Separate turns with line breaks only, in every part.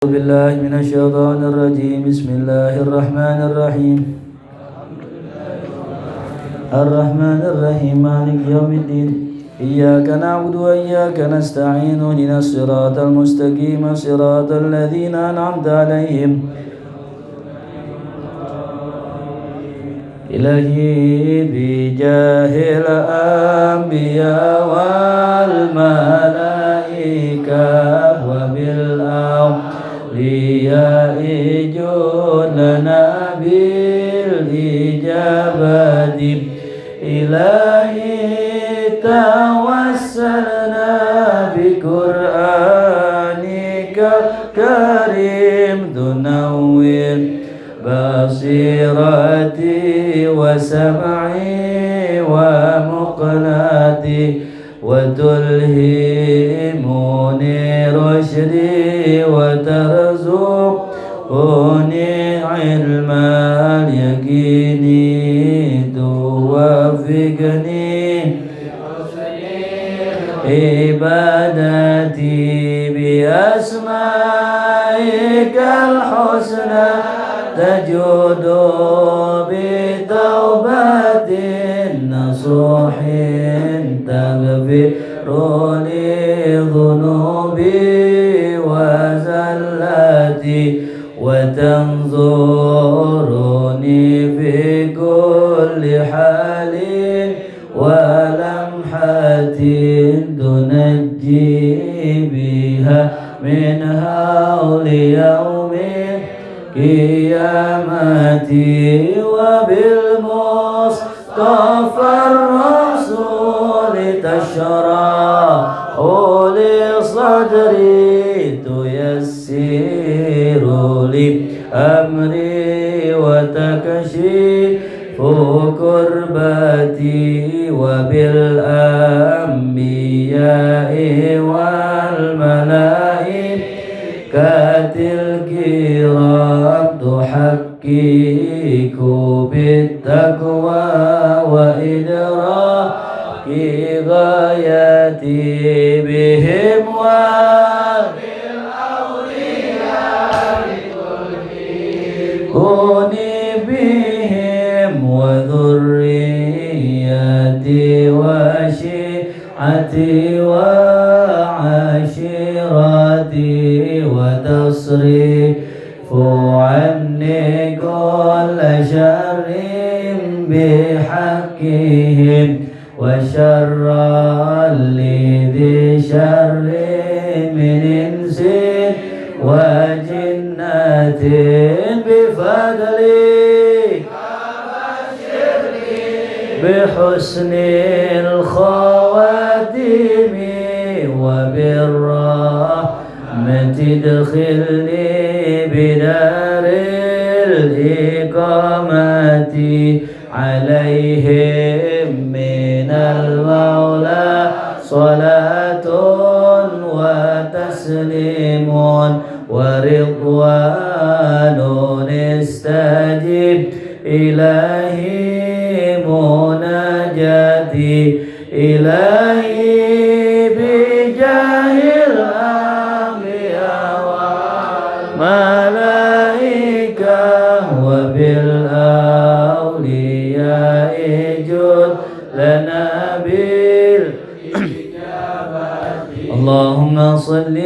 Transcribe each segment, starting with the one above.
أعوذ بالله من الشيطان الرجيم. بسم الله الرحمن الرحيم. الرحمن الرحيم مالك يوم الدين. إياك نعبد وإياك نستعين. اهدنا الصراط المستقيم صراط الذين أنعمت عليهم. إلهي بجاه الأنبياء والملائكة وبالأولياء جد لنا بالإجابة. إلهي توسلنا بقرآنك الكريم تنور بصيرتي وسمعي ومقلتي وتلهمني رشدي وترزقني علم اليقين توفقني عبادتي بأسمائك الحسنى تجود بتوبة نصوح تغفر لي ذنوبي وزلتي وتنظرني في كل حال ولمحة تنجي بها من هول يوم قيامتي وبالمصطفى الرسول تشرح لصدري تيسر لي أمري وتكشف كربتي وبالأنبياء والملائكة الكرام تحقق بالتقوى وإدراك غايتي بهم وبالأولياء كوني بهم وذريتي وشيعتي وعشيرتي وتصريف عني كل شر بحقهم وشر لذي شر من إنس وجنة بفضلك بحسن الخواتم وبالرحمة ادخلني بدار الإقامة عليهم من المولى صلاة وتسليم ورضوان استجب إلهي مناجاتي. إلهي بجاه الأنبياء والملائكة وبالأولياء جد لنا اللهم صل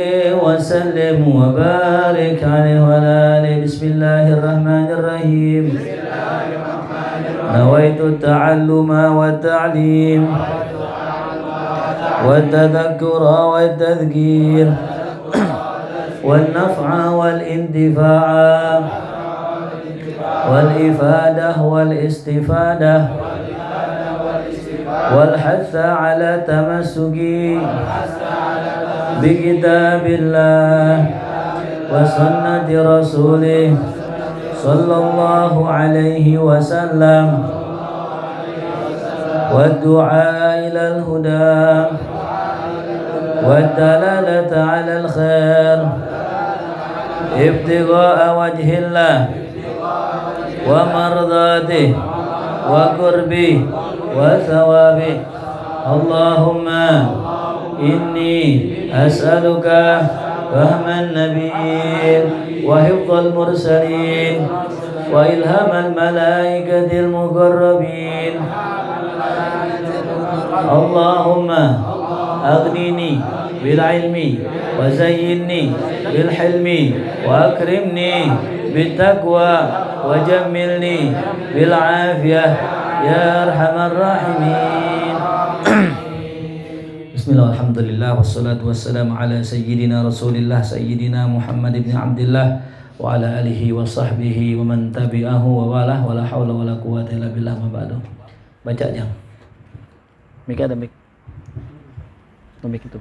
وسلم وبارك عليه وعلى آله. بسم الله الرحمن الرحيم. نويت التعلم والتعليم والتذكر والتذكير والنفع والانتفاع والإفادة والاستفادة والحث على التمسك بكتاب الله وسنة رسوله صلى الله عليه وسلم والدعاء إلى الهدى والدلالة على الخير ابتغاء وجه الله ومرضاته وقربه وثوابه. اللهم إني أسألك فهم النبيين وحفظ المرسلين وإلهام الملائكة المقربين اللهم أغنني بالعلم وزينني بالحلم وأكرمني بالتقوى وجملني بالعافية يا أرحم الراحمين. Bismillah, alhamdulillah, wassalatu wassalamu ala sayyidina rasulillah sayyidina Muhammad ibn Abdillah wa ala alihi wa sahbihi wa man tabi'ahu wa walah wa la hawla wa la quwwata illa billah ma ba'du. Baca jang. Mik ada mik. Mik itu.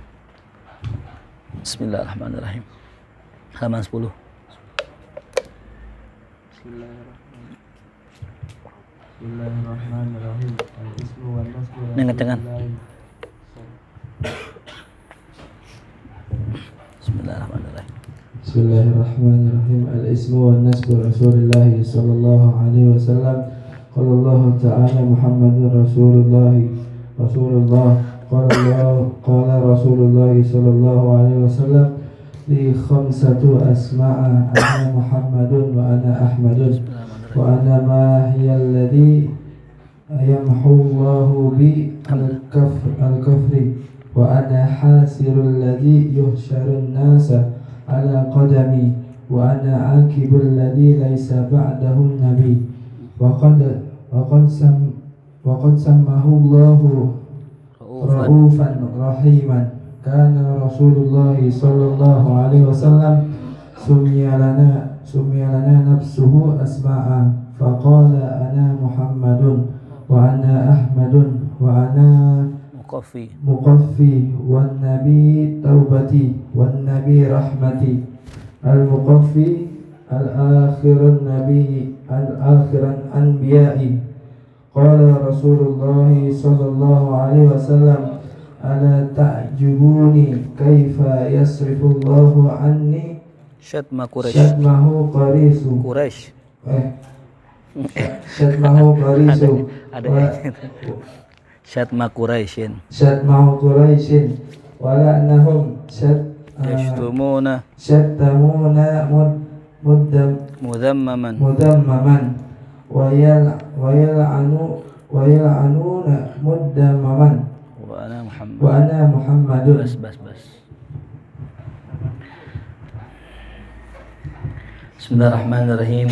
Bismillahirrahmanirrahim. Halaman 10.
Bismillahirrahmanirrahim. Al-ismu wan nasbu.
Nengecengan. Bismillahirrahmanirrahim.
Bismillahirrahmanirrahim. Al-ismu wan nasbu Rasulullah sallallahu alaihi wasallam. Qala Allah ta'ala Muhammadur Rasulullah. Qala Rasulullah sallallahu alaihi wasallam li khamsatu asma'a ana Muhammadun wa ana Ahmadun wa ana ma hiya alladhi yamhu Allahu bi al-kafri wa ana hasirul ladhi yuhsyarun nasa ala qadami wa ana akibul ladhi laysa ba'dahu nabi wa qad sammahu Allahu ra'ufan rahiman kana Rasulullah sallallahu alaihi wasallam summiya lana nafsuhu asma'a faqala ana Muhammadun wa ana Ahmadun wa ana muqaffi wan nabi taubati wan nabi rahmati al muqaffi al akhirun nabi al akhiran anbiya'i. Qala Rasulullah sallallahu alaihi wasallam ala ta'jubuni kaifa yasrifullahu anni syatmahu qarisu syatmahu qarisu syatmahu Quraisyin wala annahum syattamuna mudammaman wa yal'anuna mudammaman wa ana Muhammadun.
Bismillahirrahmanirrahim.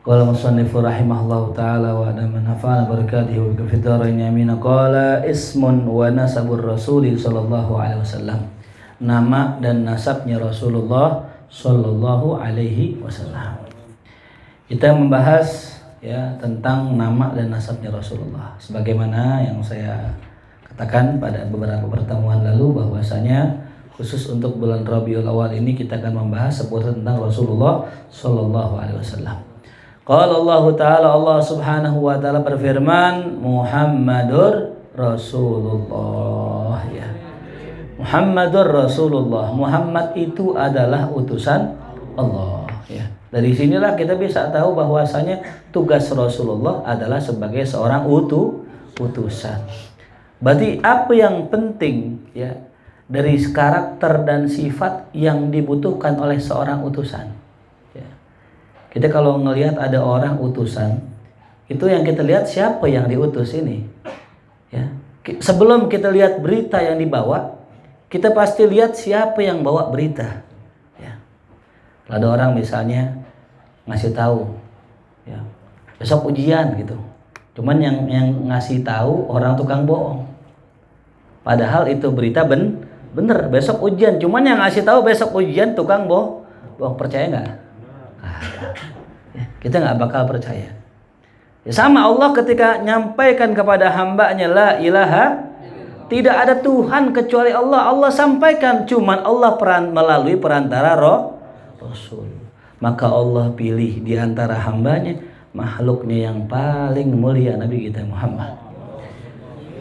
Qala musannifu rahimahullahu ta'ala wa ana man nafa'ana barakatihi wa bi fidarain yamina. Qala ismun wa nasabur rasuli sallallahu alaihi wasallam. Nama dan nasabnya Rasulullah sallallahu alaihi wasallam. Kita membahas ya tentang nama dan nasabnya Rasulullah. Sebagaimana yang saya katakan pada beberapa pertemuan lalu bahwasanya khusus untuk bulan Rabiul Awal ini kita akan membahas seputar tentang Rasulullah sallallahu alaihi wasallam. Qala Allah Ta'ala, Allah Subhanahu wa taala berfirman, Muhammadur Rasulullah ya. Muhammadur Rasulullah. Muhammad itu adalah utusan Allah ya. Dari sinilah kita bisa tahu bahwasanya tugas Rasulullah adalah sebagai seorang utusan. Berarti apa yang penting ya dari karakter dan sifat yang dibutuhkan oleh seorang utusan. Kita kalau ngelihat ada orang utusan, itu yang kita lihat siapa yang diutus ini. Ya. Sebelum kita lihat berita yang dibawa, kita pasti lihat siapa yang bawa berita. Ya. Ada orang misalnya ngasih tahu, ya, besok ujian gitu. Cuman yang ngasih tahu orang tukang bohong. Padahal itu berita bener besok ujian. Cuman yang ngasih tahu besok ujian tukang bohong. Percaya nggak? Kita nggak bakal percaya. Ya, sama Allah ketika nyampaikan kepada hambanya la ilaha, tidak ada Tuhan kecuali Allah. Allah sampaikan, cuman Allah melalui perantara Rasul. Maka Allah pilih di antara hambanya makhluknya yang paling mulia, Nabi kita Muhammad.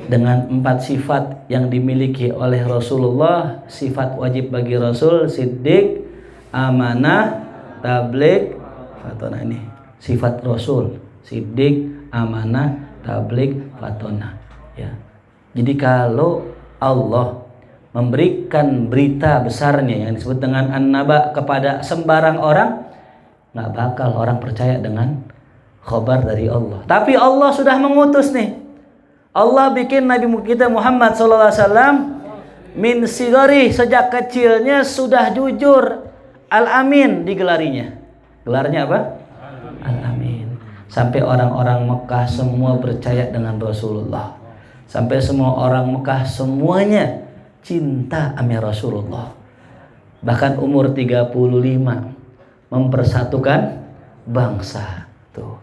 Dengan 4 sifat yang dimiliki oleh Rasulullah, sifat wajib bagi Rasul, siddiq, amanah, tabligh, fatona. Ini sifat Rasul, siddiq, amanah, tabligh, fatona ya. Jadi kalau Allah memberikan berita besarnya yang disebut dengan an-naba kepada sembarang orang, nggak bakal orang percaya dengan khabar dari Allah. Tapi Allah sudah mengutus nih. Allah bikin Nabi kita Muhammad SAW min sigari, sejak kecilnya sudah jujur. Al-Amin digelarinya. Gelarnya apa? Al-Amin. Sampai orang-orang Mekah semua percaya dengan Rasulullah. Sampai semua orang Mekah semuanya cinta sama Rasulullah. Bahkan umur 35 mempersatukan bangsa. Tuh.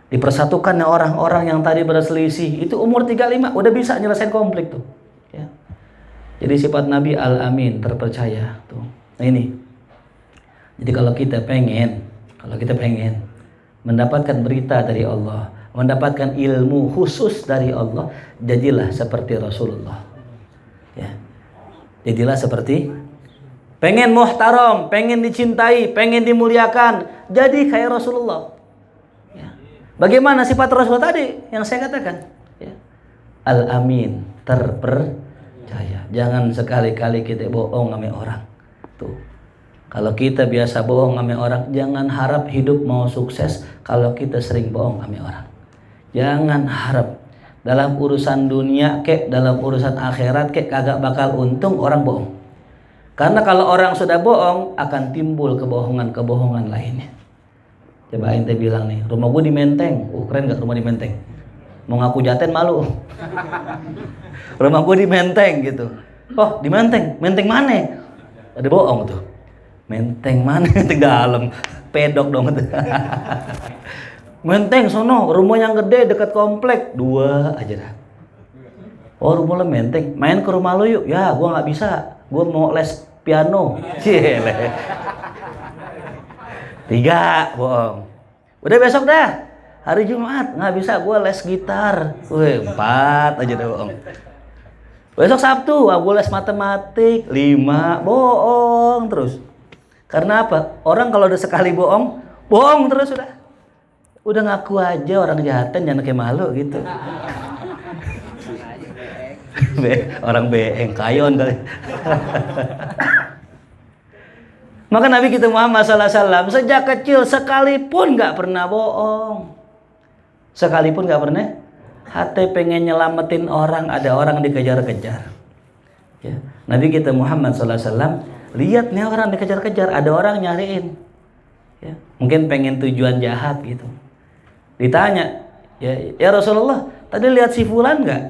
Dipersatukannya orang-orang yang tadi berselisih, itu umur 35 udah bisa nyelesain konflik tuh. Ya. Jadi sifat Nabi Al-Amin, terpercaya tuh. Nah ini. Jadi kalau kita pengen mendapatkan berita dari Allah, mendapatkan ilmu khusus dari Allah, jadilah seperti Rasulullah. Ya. Jadilah seperti, pengen muhtaram, pengen dicintai, pengen dimuliakan, jadi kayak Rasulullah. Ya. Bagaimana sifat Rasul tadi yang saya katakan? Ya. Al-Amin, terpercaya. Jangan sekali-kali kita bohong sama orang. Tuh. Kalau kita biasa bohong sama orang, jangan harap hidup mau sukses kalau kita sering bohong sama orang. Jangan harap dalam urusan dunia kek, dalam urusan akhirat kek, kagak bakal untung orang bohong. Karena kalau orang sudah bohong, akan timbul kebohongan-kebohongan lainnya. Coba ente bilang nih, rumah gue di Menteng. Keren gak rumah di Menteng? Mau ngaku Jaten malu. Rumah gue di Menteng gitu. Oh di Menteng? Menteng mana? Ada bohong tuh. Menteng mana? Menteng dalam. Pedok dong. Menteng sono, rumah yang gede dekat komplek, 2 aja dah. Oh rumah lo Menteng, main ke rumah lo yuk. Ya gua nggak bisa, gua mau les piano. Cile. 3 bohong. Udah besok dah, hari Jumat nggak bisa, gua les gitar. 4 aja dah bohong. Besok Sabtu, gua les matematik. 5 bohong terus. Karena apa? Orang kalau udah sekali bohong, bohong terus sudah. Udah ngaku aja orang Jaten, jangan kayak malu gitu. Orang beeng kayon kali. Maka Nabi kita Muhammad SAW sejak kecil sekalipun nggak pernah bohong. Sekalipun nggak pernah. Hati pengen nyelamatin orang, ada orang dikejar-kejar. Ya. Nabi kita Muhammad SAW lihat nih orang dikejar-kejar, ada orang nyariin. Ya. Mungkin pengen tujuan jahat gitu. Ditanya, ya Rasulullah, tadi lihat si fulan nggak?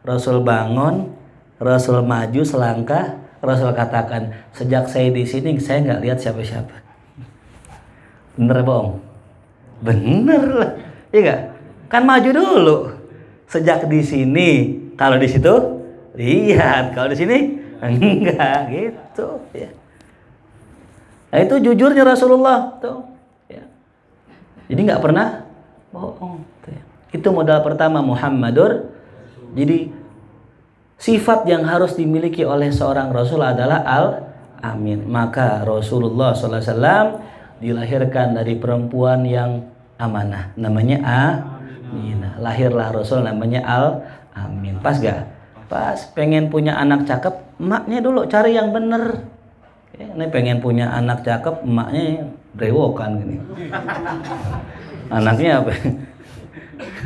Rasul bangun, Rasul maju selangkah, Rasul katakan, sejak saya di sini saya nggak lihat siapa-siapa. Bener bohong? Bener lah, iya nggak? Kan maju dulu. Sejak di sini, kalau di situ lihat, kalau di sini enggak gitu. Ya. Nah itu jujurnya Rasulullah tuh. Ya. Jadi nggak pernah bohong. Itu modal pertama Muhammadur. Jadi sifat yang harus dimiliki oleh seorang Rasul adalah Al-Amin. Maka Rasulullah SAW dilahirkan dari perempuan yang amanah. Namanya Aminah. Lahirlah Rasul namanya Al-Amin. Pas gak? Pas. Pengen punya anak cakep, emaknya dulu cari yang bener. Ini pengen punya anak cakep, emaknya brewokan gini. Anaknya apa?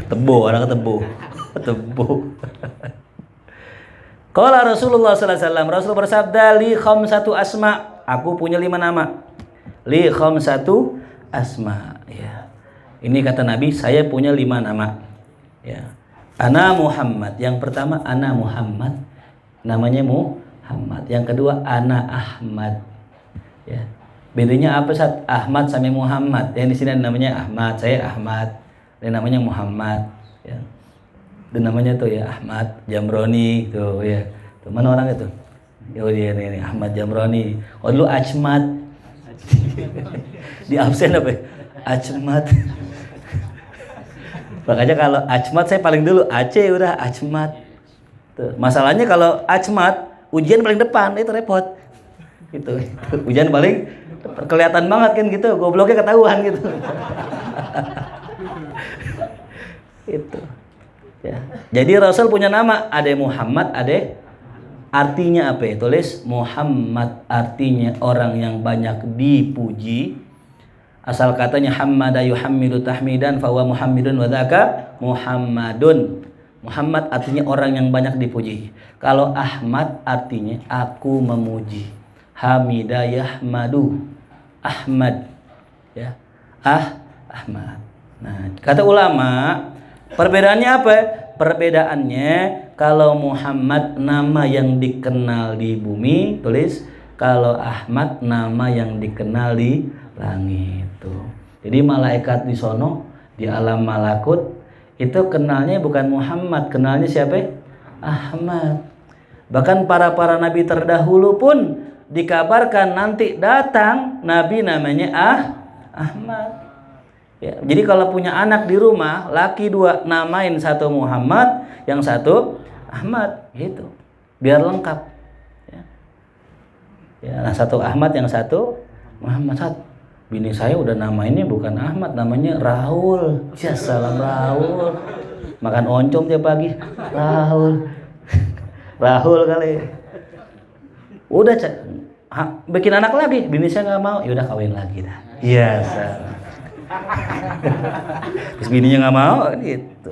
Tebu, anak tebu. Qala Rasulullah sallallahu alaihi wasallam, Rasul bersabda, li khamsatu asma, aku punya 5 nama. Li khamsatu asma, ya. Ini kata Nabi, saya punya 5 nama. Ya. Ana Muhammad. Yang pertama ana Muhammad. Namanya Muhammad. Yang kedua ana Ahmad. Ya. Bedanya apa Ustaz? Ahmad sama Muhammad. Yang di sini namanya Ahmad, saya Ahmad. Dan namanya Muhammad. Ya. Dan namanya tuh ya Ahmad Jamroni tuh ya. Tuh, mana orang itu? Oh dia ini Ahmad Jamroni. Oh dulu Achmat. Di absen apa? Achmat. Makanya kalau Achmat saya paling dulu, Aceh udah Achmat. Tuh. Masalahnya kalau Achmat ujian paling depan itu repot. Gitu. Ujian paling kelihatan banget kan gitu, gobloknya ketahuan gitu. Itu. Ya. Jadi Rasul punya nama, ada Muhammad, ada Artinya apa? Tulis Muhammad artinya orang yang banyak dipuji. Asal katanya hammada yuhammidu tahmidan fa huwa muhammidun wa dzaka Muhammadun. Muhammad artinya orang yang banyak dipuji. Kalau Ahmad artinya aku memuji. Hamida yahmadu. Ahmad. Ya. Ahmad. Nah, kata ulama, perbedaannya apa? Perbedaannya kalau Muhammad nama yang dikenal di bumi, tulis. Kalau Ahmad nama yang dikenal di langit tuh. Jadi malaikat di sono di alam malakut itu kenalnya bukan Muhammad, kenalnya siapa? Ahmad. Bahkan para nabi terdahulu pun dikabarkan nanti datang nabi namanya Ahmad. Ya, jadi kalau punya anak di rumah, laki 2, namain satu Muhammad, yang satu Ahmad, gitu. Biar lengkap. Ya, satu Ahmad, yang satu Muhammad. Bini saya udah namainnya bukan Ahmad, namanya Raul. Ya salam Raul. Makan oncom tiap pagi. Raul. Rahul kali. Udah bikin anak lagi, bini saya nggak mau, yaudah kawin lagi dah. Iya salam. Terus bininya nggak mau gitu.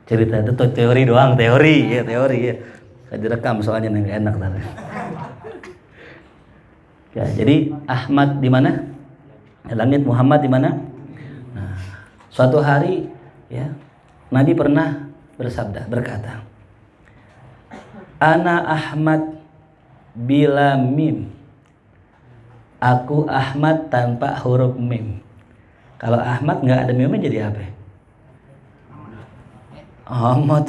Cerita itu tuh teori doang, teori ya. Saya direkam soalnya nggak enak tadi. Ya, jadi Ahmad di mana? Langit. Muhammad di mana? Nah, suatu hari ya Nabi pernah berkata, Ana Ahmad bila mim. Aku Ahmad tanpa huruf mim. Kalau Ahmad nggak ada mimnya jadi apa? Ahmad.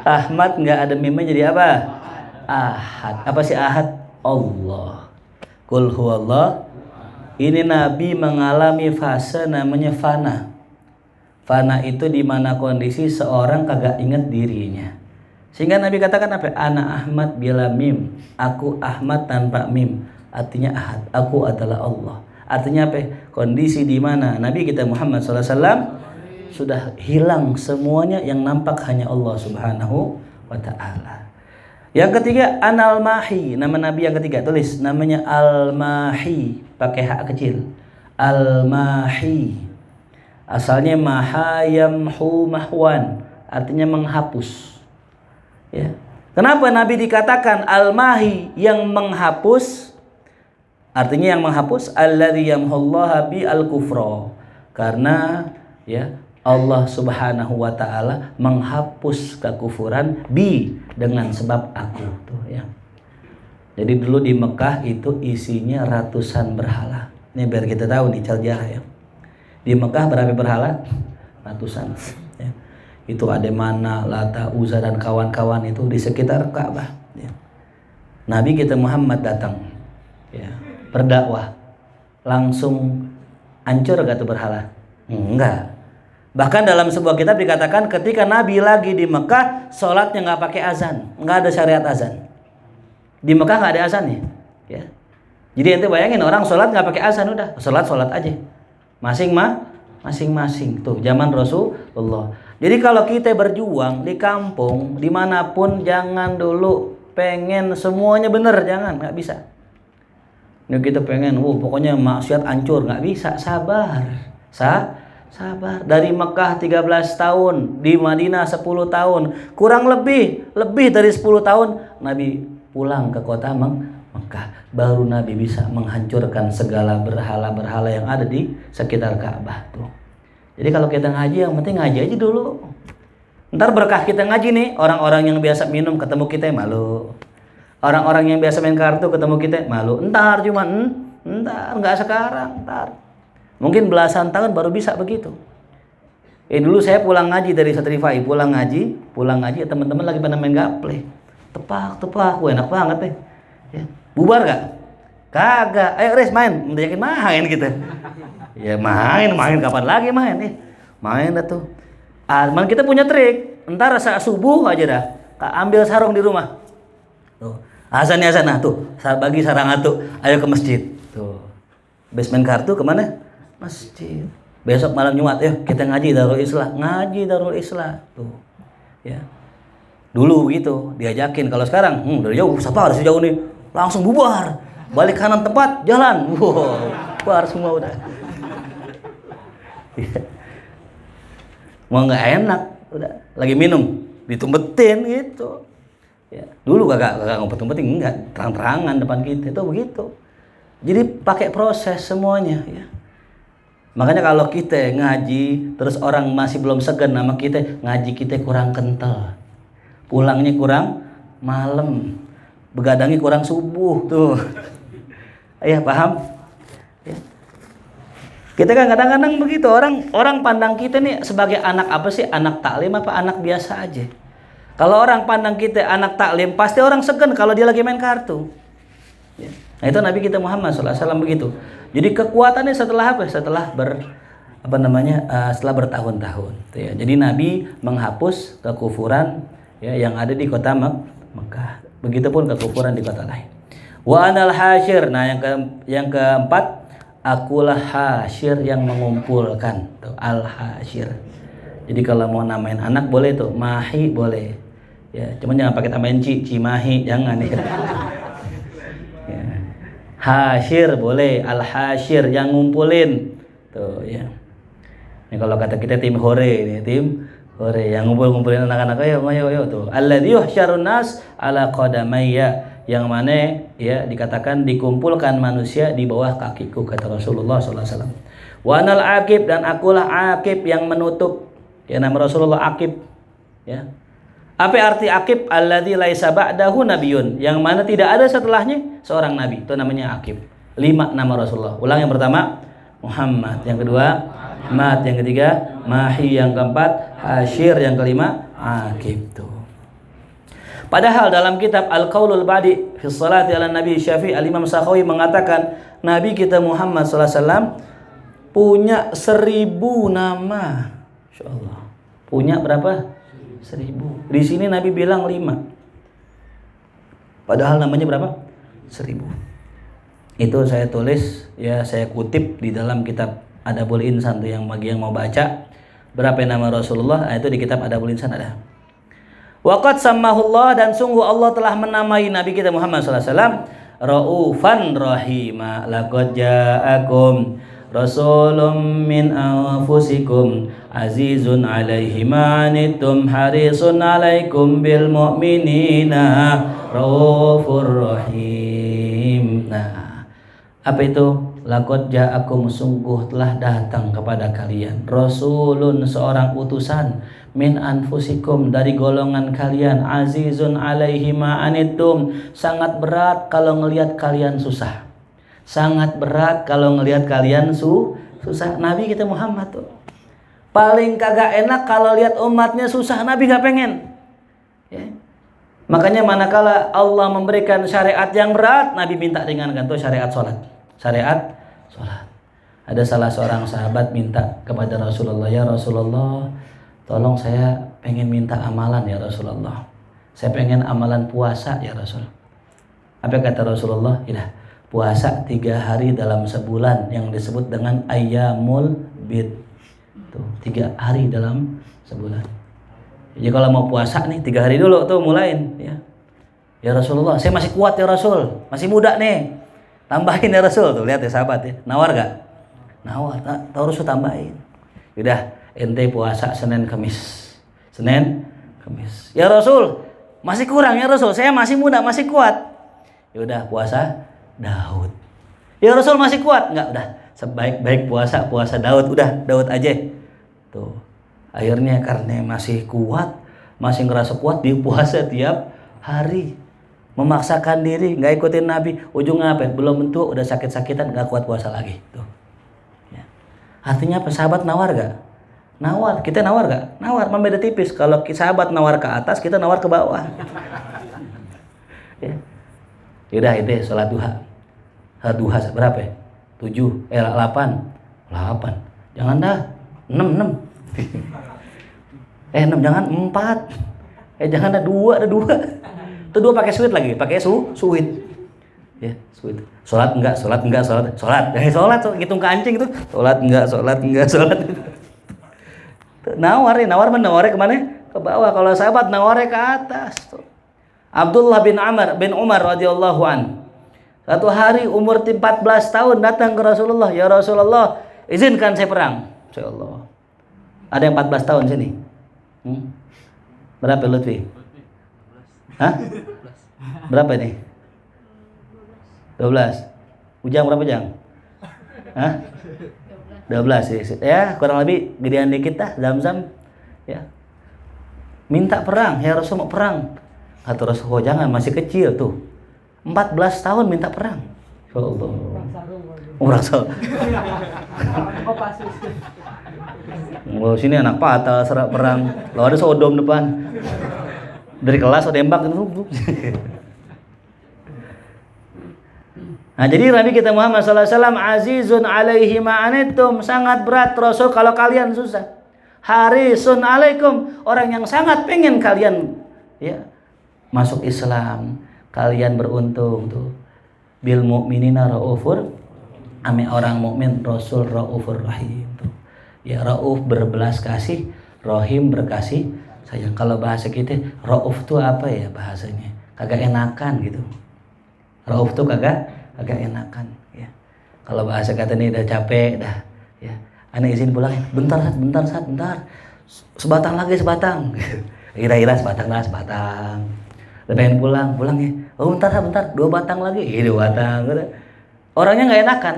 Ahmad nggak ada mimnya jadi apa? Ahad. Apa sih ahad? Allah. Qul huwallah. Ini Nabi mengalami fase namanya fana. Fana itu di mana kondisi seorang kagak ingat dirinya. Sehingga Nabi katakan apa? Ana Ahmad bila mim. Aku Ahmad tanpa mim. Artinya ahad, aku adalah Allah. Artinya apa? Kondisi di mana Nabi kita Muhammad SAW sudah hilang semuanya, yang nampak hanya Allah Subhanahu wa ta'ala. Yang ketiga, Anal Mahi, nama Nabi yang ketiga, tulis namanya Al-Mahi, pakai hak kecil. Al-Mahi. Asalnya maha yamhu mahwan, artinya menghapus. Ya. Kenapa Nabi dikatakan Al-Mahi, yang menghapus? Artinya yang menghapus alladzi yamhullaha bi al-kufra. Karena ya Allah Subhanahu wa taala menghapus kekufuran dengan sebab aku tuh ya. Jadi dulu di Mekah itu isinya ratusan berhala. Ini biar kita tahu nih sejarah ya. Di Mekah berapa berhala? Ratusan ya. Itu ada Mana, Lata, Uzza dan kawan-kawan itu di sekitar Ka'bah ya. Nabi kita Muhammad datang ya, berdakwah, langsung hancur gak tuh berhala? Enggak. Bahkan dalam sebuah kitab dikatakan ketika Nabi lagi di Mekah, sholatnya nggak pakai azan, nggak ada syariat azan. Di Mekah nggak ada azannya, ya. Jadi ente bayangin orang sholat nggak pakai azan, udah sholat aja, masing-masing tuh zaman Rasulullah. Jadi kalau kita berjuang di kampung dimanapun, jangan dulu pengen semuanya bener, jangan, nggak bisa. Ini kita pengen, pokoknya maksiat hancur, nggak bisa, sabar. Dari Mekah 13 tahun, di Madinah 10 tahun, kurang lebih dari 10 tahun Nabi pulang ke kota Mekah. Baru Nabi bisa menghancurkan segala berhala-berhala yang ada di sekitar Ka'bah tuh. Jadi kalau kita ngaji, yang penting ngaji aja dulu. Ntar berkah kita ngaji nih, orang-orang yang biasa minum ketemu kita malu. Orang-orang yang biasa main kartu ketemu kita malu. Ntar nggak sekarang, ntar. Mungkin belasan tahun baru bisa begitu. Dulu saya pulang ngaji dari Satrifai, pulang ngaji, teman-teman lagi pada main gaple. Tepak, enak banget deh. Ya. Bubar gak? Kagak. Ayo Res main, yakin main gitu. Ya main kapan lagi main nih? Main dah tuh. Kita punya trik. Ntar saat subuh aja dah, ambil sarung di rumah. Tuh. Azan nah tuh, bagi sarang tuh, ayo ke masjid. Tuh. Basement kartu kemana? Masjid. Besok malam Jumat, kita ngaji Darul Islah. Tuh. Ya. Dulu gitu, diajakin. Kalau sekarang, dari jauh, siapa harus jauh nih? Langsung bubar. Balik kanan tempat, jalan. Wow, bubar semua udah. Mau nggak enak, udah lagi minum, ditumbetin gitu. Ya, dulu kagak ngumpet-ngumpetin, enggak, terang-terangan depan kita itu begitu. Jadi pakai proses semuanya ya. Makanya kalau kita ngaji terus orang masih belum segan sama kita, ngaji kita kurang kental. Pulangnya kurang malam. Begadangnya kurang subuh tuh. Ya, paham? Ya. Kita kan kadang-kadang begitu, orang pandang kita nih sebagai anak apa sih? Anak taklim apa anak biasa aja? Kalau orang pandang kita anak taklim, pasti orang segan kalau dia lagi main kartu. Ya. Nah itu Nabi kita Muhammad SAW begitu. Jadi kekuatannya setelah apa? Setelah setelah bertahun-tahun. Ya. Jadi Nabi menghapus kekufuran ya, yang ada di kota Mekah. Begitupun kekufuran di kota lain. Wa anal hasyir. Nah yang keempat, akulah hasyir yang mengumpulkan. Tuh, al hasyir. Jadi kalau mau namain anak boleh tuh, Mahi boleh. Ya, cuman jangan pakai tambahin Cimahi, jangan ya. Ya. Hasyir boleh, al hasyir yang ngumpulin. Tuh ya. Ini kalau kata kita tim hore ini, tim hore yang ngumpulin anak-anak, ayo tuh. Alladzi yuhsyarun nas ala qadamayya, yang mana ya dikatakan dikumpulkan manusia di bawah kakiku, kata Rasulullah SAW. Wa anal aqib, dan akulah aqib yang menutup. Ya, nama Rasulullah aqib. Ya. Apa arti aqib? Alladzi laisa ba'dahu nabiyyun, yang mana tidak ada setelahnya seorang nabi. Itu namanya aqib. 5 nama Rasulullah. Ulang, yang pertama Muhammad, yang kedua Ahmad, yang ketiga Mahi, yang keempat Hasyir, yang kelima aqib tuh. Padahal dalam kitab Al-Qaulul Badi fi Shalati ala Nabi Syafi'i, Al-Imam Sakhawi mengatakan Nabi kita Muhammad SAW punya 1000 nama. Insyaallah. Punya berapa? 1000. Di sini Nabi bilang 5. Padahal namanya berapa? 1000. Itu saya tulis ya, saya kutip di dalam kitab Adabul Insan tuh, yang bagi yang mau baca berapa nama Rasulullah, itu di kitab Adabul Insan ada. Waqad sammahullah, dan sungguh Allah telah menamai Nabi kita Muhammad SAW Raufan Rahima. Laqad ja'akum Rasulun min anfusikum azizun alaihi ma'anittum harisun alaikum bil mu'minina raufur rahim. Nah, apa itu? Laqad ja'akum, sungguh telah datang kepada kalian Rasulun, seorang utusan, min anfusikum, dari golongan kalian, azizun alaihi ma'anittum, sangat berat kalau ngelihat kalian susah, sangat berat kalau ngelihat kalian susah. Nabi kita Muhammad tuh paling kagak enak kalau lihat umatnya susah, Nabi gak pengen ya. Makanya manakala Allah memberikan syariat yang berat, Nabi minta ringankan tuh syariat sholat. Ada salah seorang sahabat minta kepada Rasulullah, ya Rasulullah, tolong saya pengen minta amalan ya Rasulullah, saya pengen amalan puasa ya Rasul. Apa kata Rasulullah? Ya, puasa 3 hari dalam sebulan yang disebut dengan ayyamul bid. Tuh, 3 hari dalam sebulan. Jadi kalau mau puasa nih 3 hari dulu tuh mulain ya. Ya Rasulullah, saya masih kuat ya Rasul, masih muda nih. Tambahin ya Rasul. Tuh lihat ya sahabat ya. Nawar gak? Nawar. Tahu Rasul tambahin. Udah, ente puasa Senin Kamis. Ya Rasul, masih kurang ya Rasul, saya masih muda, masih kuat. Ya udah, puasa Daud. Ya Rasul masih kuat? Enggak, udah. Sebaik-baik puasa Daud, udah Daud aja. Tuh. Akhirnya karena masih kuat, masih ngerasa kuat, dia puasa tiap hari. Memaksakan diri, nggak ikutin Nabi. Ujungnya apa? Belum tentu udah sakit-sakitan, nggak kuat puasa lagi. Tuh. Ya. Artinya apa? Sahabat nawar gak? Nawar. Kita nawar gak? Nawar, membeda tipis. Kalau sahabat nawar ke atas, kita nawar ke bawah. Ya. Yaudah itu sholat duha. Duha berapa ya? 8. 8. Jangan dah. 6. 6 jangan 4. Jangan dah 2. Itu 2 pakai sweet lagi, pakai sweet. Ya, sweet. Sholat enggak. Ngitung ke anjing itu. Sholat enggak. Nawar menawarnya kemana? Ke ke bawah, kalau sahabat naware ke atas tuh. Abdullah bin Umar radhiyallahu an. Satu hari umur 14 tahun datang ke Rasulullah, "Ya Rasulullah, izinkan saya perang." Ya Allah. Ada yang 14 tahun sini? Berapa Lutfi? Hah? Berapa ini? 12. Ujang berapa Jang? Hah? 12 ya, kurang lebih gedean dikit dah, Zam-Zam ya. Minta perang, ya Rasul mau perang. Kata Rasul, jangan, masih kecil tuh. 14 tahun minta perang. Ya Allah. Orang sarung. Oh, sini anak patah serak perang. Lo ada sodom depan. Dari kelas ada tembak gitu. Nah, jadi Nabi kita Muhammad SAW azizun alaihi ma'anitum, sangat berat Rasul kalau kalian susah. Harisun alaikum, orang yang sangat pengen kalian ya masuk Islam, kalian beruntung tuh. Bil mu'minina raufur, ame orang mukmin Rasul raufur rahim tuh. Ya, rauf berbelas kasih, rahim berkasih sayang. Kalau bahasa kita rauf tuh apa ya bahasanya? Kagak enakan gitu. Rauf tuh kagak enakan ya. Kalau bahasa kata ini udah capek dah ya. Aneh izin pulang ya. Bentar. Sebatang lagi. Kira-kira sebatang. Udah pengen pulang ya. Oh bentar, 2 batang lagi. 2 batang. Orangnya nggak enakan.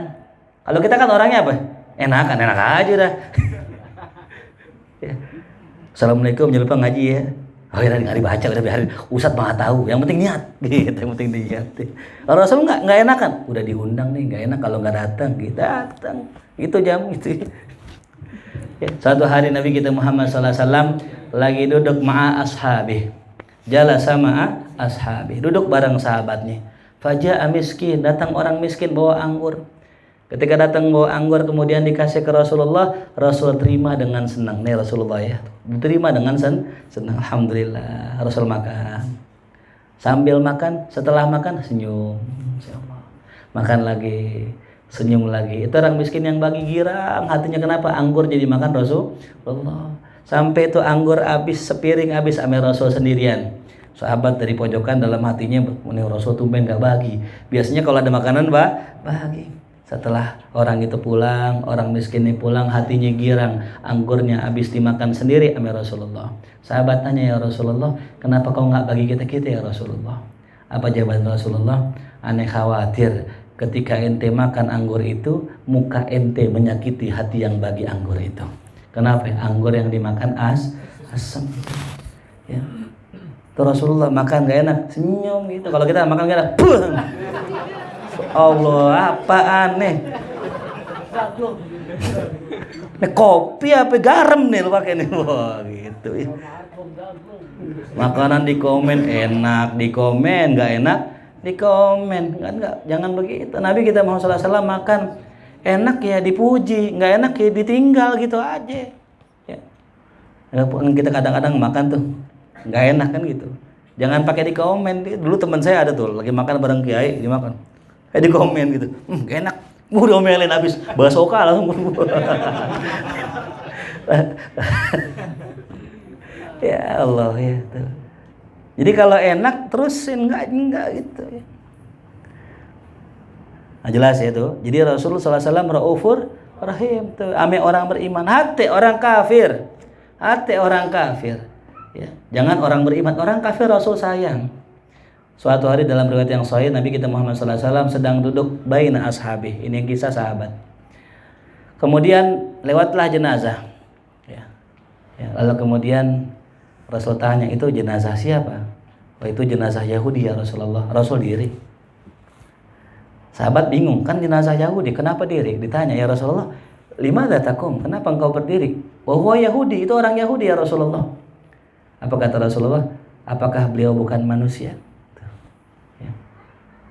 Kalau kita kan orangnya apa? Enak aja dah. Ya. Assalamualaikum, jangan lupa ngaji ya. Oh ya, nggak dibaca, udah biarin. Ustadz mah tahu, yang penting niat, gitu. Yang penting niat. Kalau Rasul nggak enakan, udah diundang nih, nggak enak kalau nggak datang, kita datang. Itu jam itu. Ya, suatu hari Nabi kita Muhammad SAW lagi duduk ma'a ashabi, jalasa ma'a ashabi, duduk bareng sahabatnya. Faja'a miskin, datang orang miskin bawa anggur. Ketika datang bawa anggur kemudian dikasih ke Rasulullah, Rasul terima dengan senang. Nih Rasulullah ya, diterima dengan senang. Alhamdulillah. Rasul makan. Sambil makan, setelah makan senyum. Insyaallah. Makan lagi, senyum lagi. Itu orang miskin yang bagi girang hatinya, kenapa? Anggur jadi makan Rasulullah. Sampai itu anggur habis sepiring, habis ame Rasul sendirian. Sahabat dari pojokan dalam hatinya, ini Rasul tumben gak bagi. Biasanya kalau ada makanan bagi. Setelah orang itu pulang, orang miskin ini pulang, hatinya girang, anggurnya habis dimakan sendiri sama Rasulullah. Sahabat tanya, ya Rasulullah, kenapa kau nggak bagi kita ya Rasulullah? Apa jawaban Rasulullah? Aneh khawatir ketika ente makan anggur itu, muka ente menyakiti hati yang bagi anggur itu. Kenapa? Anggur yang dimakan asam. Ya. Tuh Rasulullah makan gak enak, senyum gitu. Kalau kita makan gak enak, Allah, apa aneh? Ini kopi apa garam nih lu pakai nih? Wah, gitu ya. Makanan di komen enak, di komen nggak enak, di komen nggak. Jangan begitu. Nabi kita Muhammad SAW makan enak ya dipuji, nggak enak ya ditinggal gitu aja. Ya. Kita kadang-kadang makan tuh nggak enak kan gitu. Jangan pakai di komen. Dulu teman saya ada tuh lagi makan bareng kiai, dia makan. Di komen gitu, enak, udah omelin habis, basoka langsung. Ya Allah ya tuh. Jadi kalau enak terusin, enggak gitu ya. Nah, jelas ya tuh. Jadi Rasulullah SAW raufur rahim tuh, ame orang beriman, hati orang kafir. Ya. Jangan orang beriman, orang kafir Rasul sayang. Suatu hari dalam riwayat yang sahih Nabi kita Muhammad SAW sedang duduk baina ashabi. Ini yang kisah sahabat. Kemudian lewatlah jenazah. Ya. Lalu kemudian Rasul tanya, itu jenazah siapa? Oh, itu jenazah Yahudi ya Rasulullah. Rasul diri. Sahabat bingung, kan jenazah Yahudi, kenapa diri? Ditanya, ya Rasulullah, limadza takum? Kenapa engkau berdiri? Wahwa Yahudi, itu orang Yahudi ya Rasulullah. Apa kata Rasulullah? Apakah beliau bukan manusia?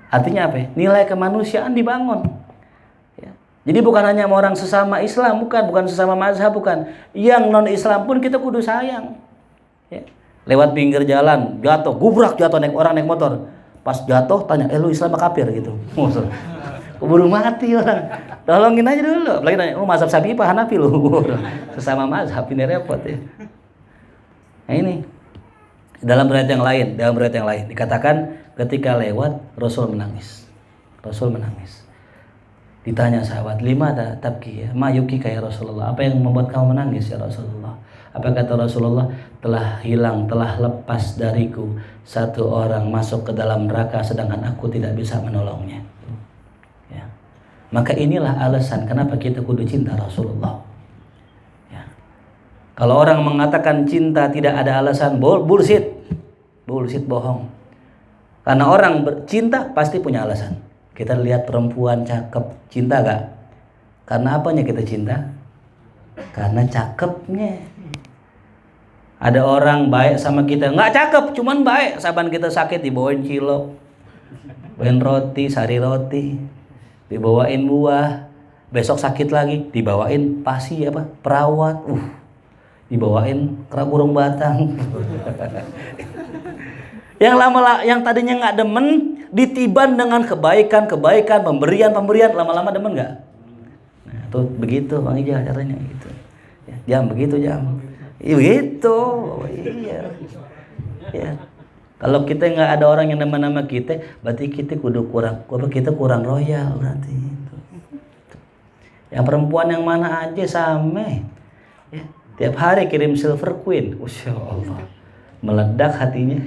Artinya apa? Nilai kemanusiaan dibangun. Ya. Jadi bukan hanya orang sesama Islam, bukan sesama mazhab, bukan. Yang non Islam pun kita kudu sayang. Ya. Lewat pinggir jalan, jatuh, gubrak jatuh orang naik motor. Pas jatuh tanya, lu Islam apa kafir gitu. Keburu mati orang. Tolongin aja dulu. Apalagi tanya, mazhab Syafi'i apa Hanafi lu? Sesama mazhab ini repot ya. Nah ini dalam riwayat yang lain dikatakan ketika lewat Rasul menangis. Ditanya sahabat, lima ada tabki ya, ma yuki ya Rasulullah, apa yang membuat kamu menangis ya Rasulullah? Apa kata Rasulullah? Telah hilang, telah lepas dariku satu orang masuk ke dalam neraka sedangkan aku tidak bisa menolongnya. Ya. Maka inilah alasan kenapa kita kudu cinta Rasulullah. Ya. Kalau orang mengatakan cinta tidak ada alasan, bullshit, bohong. Karena orang cinta pasti punya alasan. Kita lihat perempuan cakep, cinta gak? Karena apanya kita cinta? Karena cakepnya. Ada orang baik sama kita, nggak cakep, cuman baik. Saban kita sakit dibawain cilok, bawain roti, sari roti, dibawain buah. Besok sakit lagi, dibawain perawat, dibawain kera burung batang. Yang tadinya nggak demen, ditiban dengan kebaikan, pemberian, lama-lama demen nggak? Nah, tuh begitu Bang Ijal caranya gitu. Ya, begitu. Gitu, iya. Ya. Kalau kita nggak ada orang yang nama kita, berarti kita kurang royal berarti. Yang perempuan yang mana aja sama. Ya. Tiap hari kirim silver queen, Masya Allah, meledak hatinya.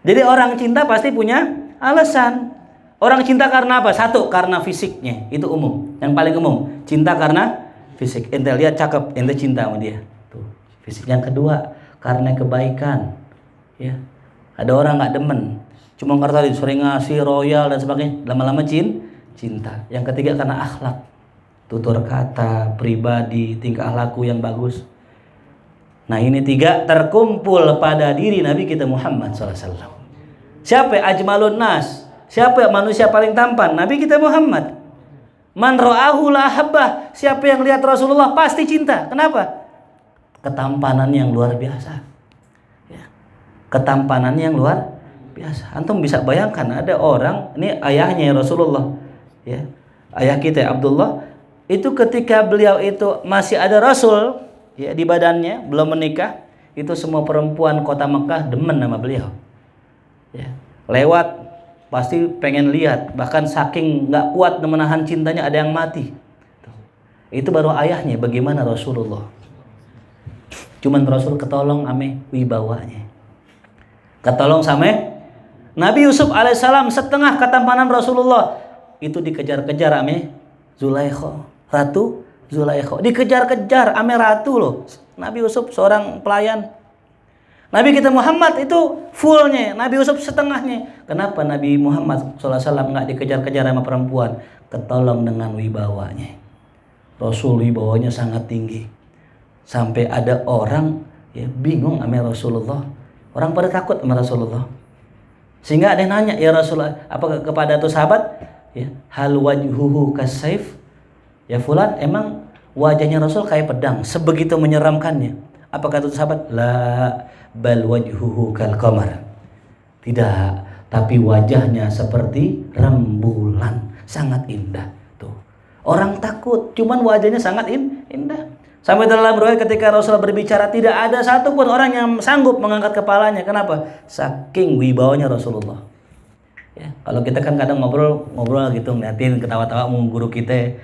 Jadi orang cinta pasti punya alasan. Orang cinta karena apa? Satu, karena fisiknya. Itu umum. Yang paling umum. Cinta karena fisik. Ente lihat cakep, ente cinta sama dia. Tuh, fisik. Yang kedua, karena kebaikan. Ya. Ada orang nggak demen. Cuma karena sering ngasih, royal dan sebagainya. Lama-lama cinta. Yang ketiga karena akhlak. Tutur kata, pribadi, tingkah laku yang bagus. Nah ini tiga terkumpul pada diri Nabi kita Muhammad SAW. Siapa ajmalun nas? Siapa manusia paling tampan? Nabi kita Muhammad. Man ra'ahu la habbah. Siapa yang lihat Rasulullah pasti cinta. Kenapa? Ketampanan yang luar biasa. Ya. Ketampanan yang luar biasa. Antum bisa bayangkan ada orang, ini ayahnya Rasulullah. Ya. Ayah kita Abdullah, itu ketika beliau itu masih ada Rasul ya di badannya, belum menikah, itu semua perempuan kota Mekah demen sama beliau. Ya. Lewat pasti pengen lihat, bahkan saking nggak kuat menahan cintanya ada yang mati. Itu baru ayahnya, bagaimana Rasulullah. Cuman Rasul ketolong ame wibawanya, ketolong sama Nabi Yusuf alaihissalam. Setengah ketampanan Rasulullah itu dikejar-kejar ame Zulaikha, Ratu Zulaikha, dikejar-kejar ame ratu loh. Nabi Yusuf seorang pelayan. Nabi kita Muhammad itu fullnya, Nabi Yusuf setengahnya. Kenapa Nabi Muhammad SAW nggak dikejar-kejar sama perempuan? Ketolong dengan wibawanya. Rasul wibawanya sangat tinggi. Sampai ada orang ya bingung sama Rasulullah. Orang pada takut sama Rasulullah. Sehingga ada yang nanya, ya Rasulullah, apa kepada tuh sahabat? Ya, hal wajhuhu kasayf? Ya fulan, emang wajahnya Rasul kayak pedang, sebegitu menyeramkannya. Apa kata sahabat? La bal wajhuhu kal qamar. Tidak, tapi wajahnya seperti rembulan, sangat indah. Tuh. Orang takut, cuman wajahnya sangat indah. Sampai dalam riwayat ketika Rasulullah berbicara tidak ada satupun orang yang sanggup mengangkat kepalanya. Kenapa? Saking wibawanya Rasulullah. Ya, kalau kita kan kadang ngobrol gitu ngeliatin ketawa-tawa mau guru kita.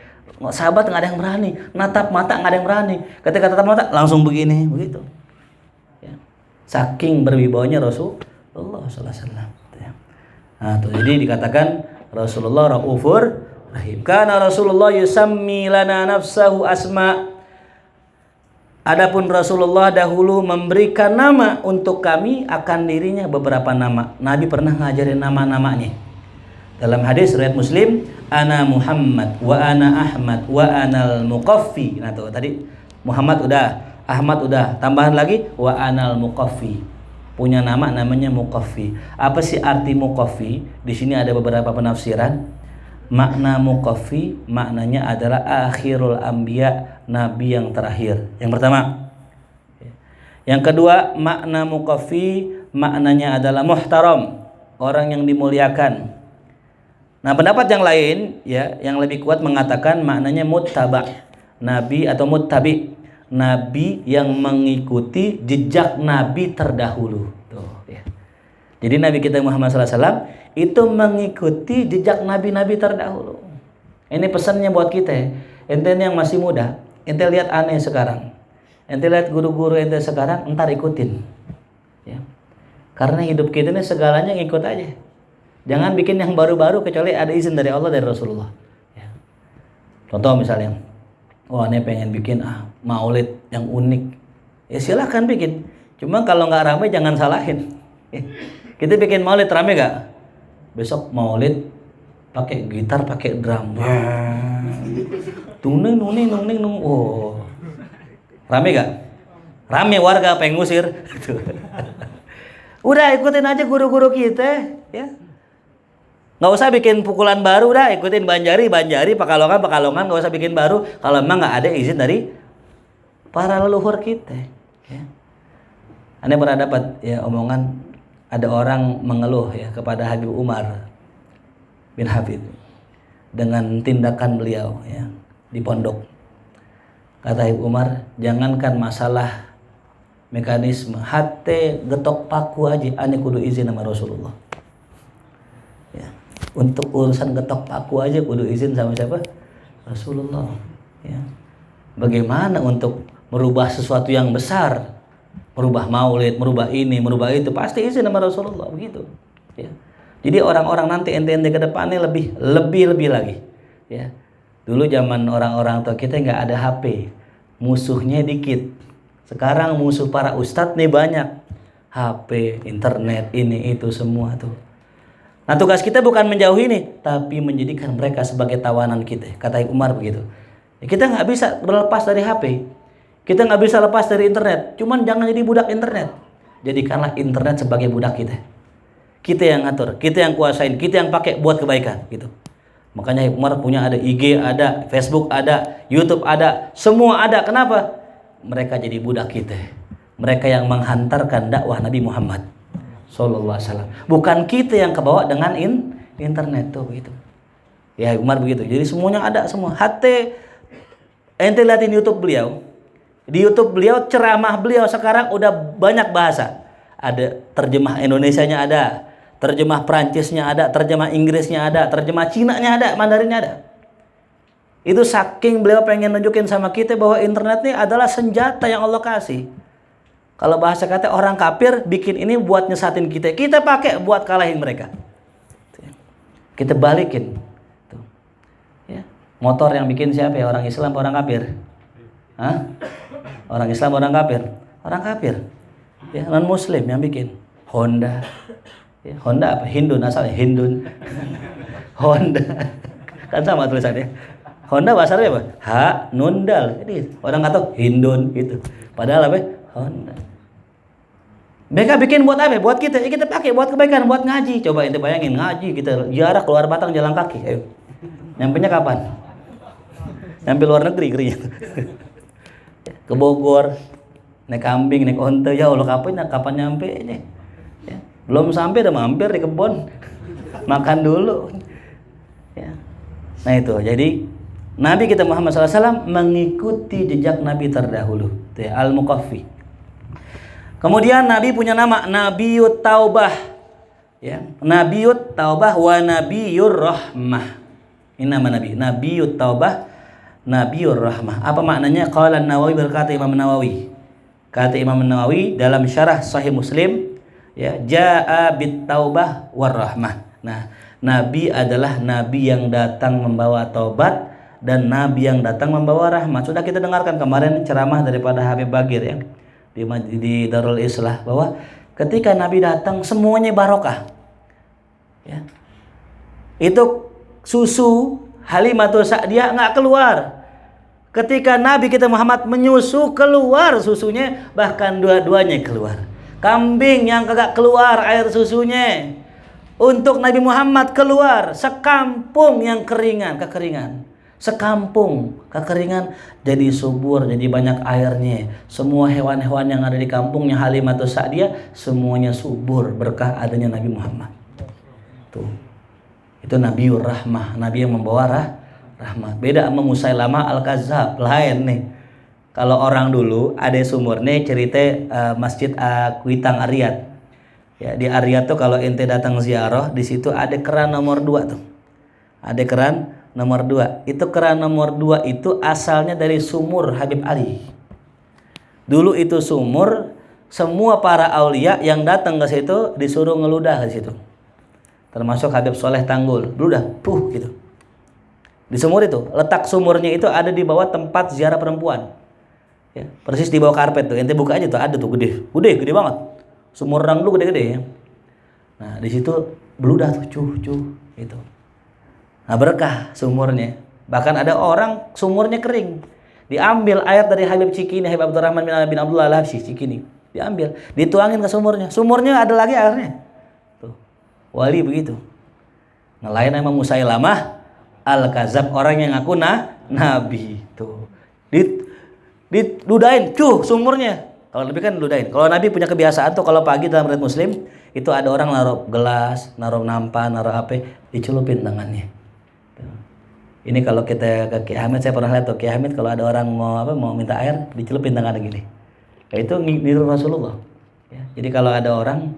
Sahabat nggak ada yang berani, natap mata nggak ada yang berani. Ketika tatap mata langsung begini, begitu. Ya. Saking berwibawanya Rasulullah SAW. Ya. Nah, tuh, jadi dikatakan Rasulullah Raufur Rahim. Karena Rasulullah yusammi lana nafsahu asma. Adapun Rasulullah dahulu memberikan nama untuk kami akan dirinya beberapa nama. Nabi pernah ngajarin nama-namanya. Dalam hadis riwayat Muslim, ana Muhammad wa ana Ahmad wa anal Muqaffi. Nah tuh tadi Muhammad udah, Ahmad udah, tambahan lagi wa anal Muqaffi. Punya nama namanya Muqaffi. Apa sih arti Muqaffi? Di sini ada beberapa penafsiran. Makna Muqaffi maknanya adalah akhirul anbiya, nabi yang terakhir. Yang pertama. Yang kedua, makna Muqaffi maknanya adalah muhtaram, orang yang dimuliakan. Nah, pendapat yang lain ya, yang lebih kuat mengatakan maknanya muttaba, nabi atau muttabi, nabi yang mengikuti jejak nabi terdahulu. Tuh, ya. Jadi Nabi kita Muhammad SAW itu mengikuti jejak nabi-nabi terdahulu. Ini pesannya buat kita. Ente yang masih muda, ente lihat aneh sekarang, ente lihat guru-guru ente sekarang, entar ikutin. Ya. Karena hidup kita ini segalanya ngikut aja. Jangan bikin yang baru-baru kecuali ada izin dari Allah, dari Rasulullah. Ya. Contoh misalnya, wah ini pengen bikin maulid yang unik, ya silahkan bikin. Cuma kalau nggak ramai jangan salahin. Kita bikin maulid rame gak? Besok maulid pakai gitar, pakai drum. Tuning. Oh. Rame gak? Rame, warga pengen ngusir. Udah ikutin aja guru-guru kita, ya. Nggak usah bikin pukulan baru, dah ikutin Banjari, Pekalongan, nggak usah bikin baru. Kalau memang nggak ada izin dari para leluhur kita. Ya. Anda pernah dapat ya omongan ada orang mengeluh ya kepada Habib Umar bin Habib dengan tindakan beliau ya di pondok. Kata Habib Umar, jangankan masalah mekanisme, hati getok paku aja, ane kudu izin sama Rasulullah. Ya. Untuk urusan getok paku aja kudu izin sama siapa? Rasulullah. Ya. Bagaimana untuk merubah sesuatu yang besar, merubah maulid, merubah ini, merubah itu, pasti izin sama Rasulullah, begitu. Ya. Jadi orang-orang nanti ente-ente ke depannya lebih lagi. Ya. Dulu zaman orang-orang tua kita nggak ada HP, musuhnya dikit. Sekarang musuh para ustadz nih banyak, HP, internet, ini itu semua tuh. Nah tugas kita bukan menjauhi ini, tapi menjadikan mereka sebagai tawanan kita. Kata Umar begitu. Ya, kita nggak bisa berlepas dari HP, kita nggak bisa lepas dari internet. Cuman jangan jadi budak internet. Jadikanlah internet sebagai budak kita. Kita yang ngatur, kita yang kuasain, kita yang pakai buat kebaikan, gitu. Makanya Umar punya ada IG, ada Facebook, ada YouTube, ada semua ada. Kenapa? Mereka jadi budak kita. Mereka yang menghantarkan dakwah Nabi Muhammad sallallahu alaihi wasallam. Bukan kita yang kebawa dengan internet tuh begitu. Ya Umar begitu. Jadi semuanya ada semua. Hati ente liatin YouTube beliau. Di YouTube beliau ceramah beliau sekarang udah banyak bahasa. Ada terjemah Indonesianya ada, terjemah Perancisnya ada, terjemah Inggrisnya ada, terjemah Cinanya ada, Mandarinnya ada. Itu saking beliau pengen nunjukin sama kita bahwa internet ini adalah senjata yang Allah kasih. Kalau bahasa kata orang kafir bikin ini buat nyesatin kita, kita pakai buat kalahin mereka. Kita balikin. Tuh. Ya. Motor yang bikin siapa ya? Orang Islam, orang kafir? Hah? Orang Islam, orang kafir? Orang kafir. Ya, non Muslim yang bikin. Honda. Ya, Honda apa? Hindun asalnya, Hindun. Honda. Kan sama tulisannya. Honda bahasa Arabnya apa? Nun dal. Jadi orang nggak tahu Hindun gitu. Padahal apa? Honda. Mereka bikin buat apa? Buat kita. Ya kita pakai buat kebaikan, buat ngaji. Coba ente bayangin ngaji kita jarak keluar Batang jalan kaki. Ayo. Nyampenya kapan? Nyampe luar negeri kerinya. Ke Bogor, naik kambing, naik onta. Ya Allah kapan nyampe ini? Ya. Belum sampai udah mampir di kebun. Makan dulu. Ya. Nah itu. Jadi Nabi kita Muhammad SAW mengikuti jejak Nabi terdahulu, Al-Muqaffi. Kemudian Nabi punya nama Nabiyut Taubah, ya. Nabiyut Taubah wa Nabiyur Rahmah. Ini nama Nabi, Nabiyut Taubah, Nabiyur Rahmah. Apa maknanya? Qala An-Nawawi, berkata Imam Nawawi. Kata Imam Nawawi dalam syarah Sahih Muslim, ya, jaa bit taubah war rahmah. Nah, Nabi adalah Nabi yang datang membawa taubat dan Nabi yang datang membawa rahmat. Sudah kita dengarkan kemarin ceramah daripada Habib Bagir ya di Darul Islah bahwa ketika Nabi datang semuanya barokah. Ya. Itu susu Halimatus Sa'diyah nggak keluar. Ketika Nabi kita Muhammad menyusu keluar susunya, bahkan dua-duanya keluar. Kambing yang kagak keluar air susunya, untuk Nabi Muhammad keluar sekampung yang kekeringan. Sekampung kekeringan jadi subur, jadi banyak airnya. Semua hewan-hewan yang ada di kampungnya Halimatus Sa'diyah semuanya subur berkah adanya Nabi Muhammad. Tuh. Itu Nabiur Rahmah, Nabi yang membawa rahmat. Beda sama Musailamah Al-Kadzdzab, lain nih. Kalau orang dulu ada sumurnya cerita Masjid Kuitang Ariat. Ya, di Ariat tuh kalau ente datang ziarah, di situ ada keran nomor 2 tuh. Ada keran nomor 2. Itu keran nomor 2 itu asalnya dari sumur Habib Ali. Dulu itu sumur, semua para aulia yang datang ke situ disuruh ngeludah ke situ. Termasuk Habib Soleh Tanggul, ludah, gitu. Di sumur itu, letak sumurnya itu ada di bawah tempat ziarah perempuan. Ya, persis di bawah karpet tuh. Ente buka aja tuh, ada tuh gede banget. Sumur orang dulu gede-gede ya. Nah, di situ beludah tuh, gitu. Nah, berkah sumurnya. Bahkan ada orang sumurnya kering. Diambil air dari Habib Cikini, Habib Abdurrahman bin Abdullah Al-Habsyi Cikini. Diambil, dituangin ke sumurnya. Sumurnya ada lagi airnya. Tuh. Wali begitu. Ngelain sama Musailamah Al-Kadzdzab, orang yang ngaku nabi. Tuh. Diludahin, sumurnya. Kalau Nabi kan ludahin. Kalau Nabi punya kebiasaan tuh kalau pagi dalam riwayat Muslim itu ada orang naruh gelas, naruh nampan, naruh apa, dicelupin tangannya. Ini kalau kita ke Kiai Hamid, saya pernah lihat tuh Kiai Hamid kalau ada orang mau minta air, dicelupin tangannya gini. Kayak itu niru Rasulullah. Ya, jadi kalau ada orang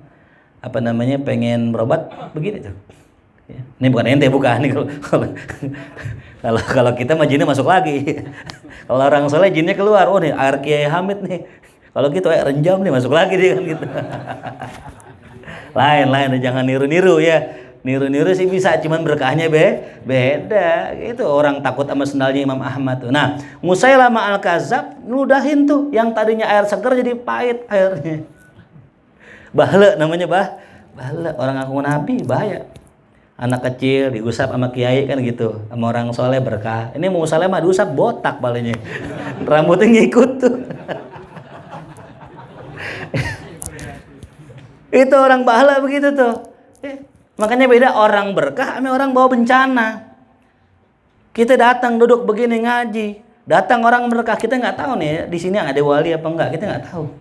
pengen berobat begini tuh. Ya. Ini bukan ente, bukan. Ini kalau kita mah jinnya masuk lagi. Kalau orang soleh jinnya keluar. Oh nih air Kiai Hamid nih. Kalau gitu renjam nih masuk lagi dia kan gitu. Lain jangan niru-niru ya. Niru-niru sih bisa, cuman berkahnya beda. Itu orang takut sama sendalnya Imam Ahmad tuh. Nah, Musailamah Al-Kadzdzab nudahin tuh yang tadinya air segar jadi pahit airnya. Bahle namanya bahle. Orang ngaku nabi bahaya. Anak kecil digusap sama kiai kan gitu. Sama orang soleh berkah. Ini Musailamah diusap botak palanya. Rambutnya ngikut tuh. Itu orang bahala begitu tuh. Makanya beda orang berkah sama orang bawa bencana. Kita datang duduk begini ngaji, datang orang berkah, kita nggak tahu nih di sini ada wali apa enggak, kita nggak tahu.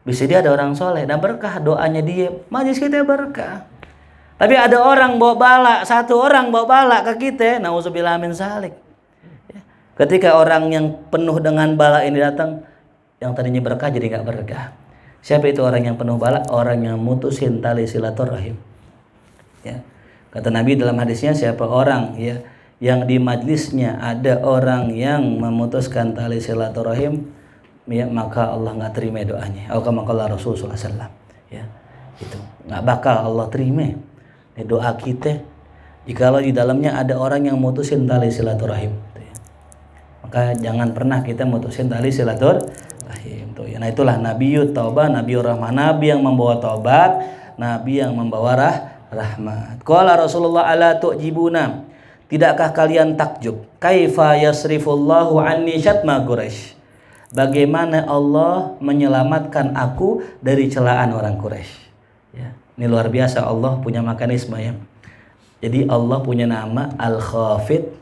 Bisa dia ada orang soleh dan berkah, doanya dia, majlis kita berkah. Tapi ada orang bawa bala, satu orang bawa bala ke kita, nauzubillah min zalik. Ketika orang yang penuh dengan bala ini datang, yang tadinya berkah jadi nggak berkah. Siapa itu orang yang penuh bala? Orang yang mutusin tali silaturahim. Ya. Kata Nabi dalam hadisnya, siapa orang ya yang di majlisnya ada orang yang memutuskan tali silaturahim, ya, maka Allah nggak terima doanya. Atau kama qala Rasulullah SAW. Ya, itu nggak bakal Allah terima doa kita jikalau di dalamnya ada orang yang mutusin tali silaturahim. Ya. Maka jangan pernah kita mutusin tali silaturahim. Nah itulah Nabiyut Taubah, Nabiyur Rahmah, Nabi yang membawa taubat, Nabi yang membawa rahmat. Qala Rasulullah ala tu'jibuna, tidakkah kalian takjub kaifa yasrifullahu anni syatma Quraisy, bagaimana Allah menyelamatkan aku dari celaan orang Quraisy. Ya, ini luar biasa, Allah punya mekanisme ya. Jadi Allah punya nama Al-Khafid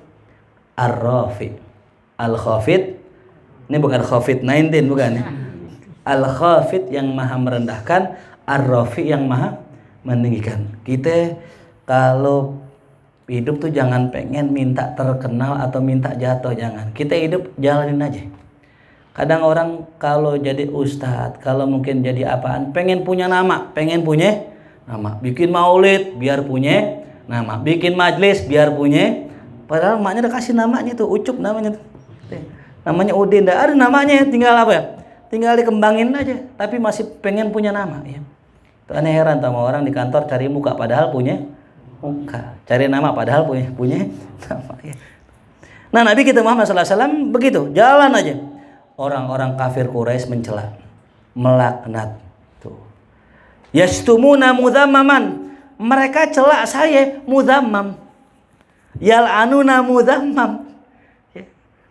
Ar-Rafi. Al-Khafid ini bukan COVID-19, bukan ya. Al-Khafid yang maha merendahkan, Ar-Rafi yang maha meninggikan. Kita kalau hidup tuh jangan pengen minta terkenal atau minta jatuh, jangan. Kita hidup jalanin aja. Kadang orang kalau jadi ustadz, kalau mungkin jadi apaan, pengen punya nama, bikin maulid biar punya nama, bikin majlis biar punya. Padahal maknya udah kasih namanya tuh, Ucup namanya tuh. Namanya Udin, enggak ada namanya, tinggal apa ya? Tinggal dikembangin aja, tapi masih pengen punya nama ya. Itu aneh, heran sama orang di kantor cari muka padahal punya muka, cari nama padahal punya nama ya. Nah, Nabi kita Muhammad SAW begitu, jalan aja. Orang-orang kafir Quraisy mencela, melaknat tuh. Yastumuna mudhammaman, mereka celak saya mudhammam. Yal'anuna mudhammam.